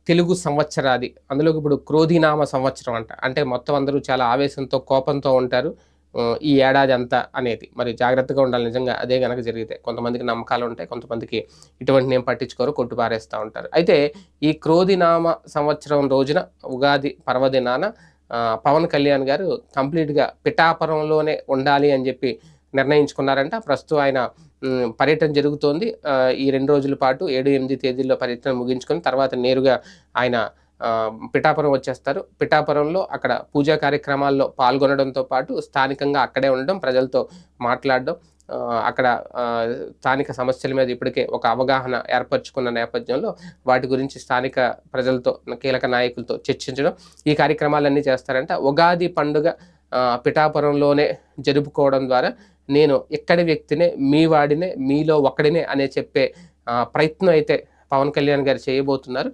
తెలుగు సంవత్సరాది. అందులోకి ఇప్పుడు క్రోధినామ సంవత్సరం అంట. అంటే మొత్తం అందరూ చాలా ఆవేశంతో, కోపంతో ఉంటారు. ఈ ఏడాది అంతా అనేది. మరి జాగ్రత్తగా ఉండాలి నిజంగా అదే గనక జరిగితే. కొంతమందికి నమ్మకాలుంటాయి. కొంతమందికి ఇటువంటినేం పట్టించుకోరు. కొట్టి పారేస్తా ఉంటారు. అయితే ఈ క్రోధినామ సంవత్సరం రోజున ఉగాది పర్వదినాన పవన్ కళ్యాణ్ గారు కంప్లీట్‌గా పిఠాపురంలోనే ఉండాలి అని జెప్పి నిర్ణయించుకున్నారంట. ప్రస్తుతం ఆయన పర్యటన జరుగుతోంది. ఈ 2 రోజుల పాటు 7, 8 తేదీల్లో పర్యటన ముగించుకొని తర్వాత నేరుగా ఆయన పిఠాపురం వచ్చేస్తారు. పిఠాపురంలో అక్కడ పూజా కార్యక్రమాల్లో పాల్గొనడంతో పాటు స్థానికంగా అక్కడే ఉండడం, ప్రజలతో మాట్లాడడం, అక్కడ స్థానిక సమస్యల మీద ఇప్పటికే ఒక అవగాహన ఏర్పరచుకున్న నేపథ్యంలో వాటి గురించి స్థానిక ప్రజలతో, కీలక నాయకులతో చర్చించడం, ఈ కార్యక్రమాలన్నీ చేస్తారంట. ఉగాది పండుగ పిఠాపురంలోనే జరుపుకోవడం ద్వారా నేను ఇక్కడి వ్యక్తినే, మీ వాడినే, మీలో ఒకడినే అనే చెప్పే ప్రయత్నం అయితే పవన్ కళ్యాణ్ గారు చేయబోతున్నారు.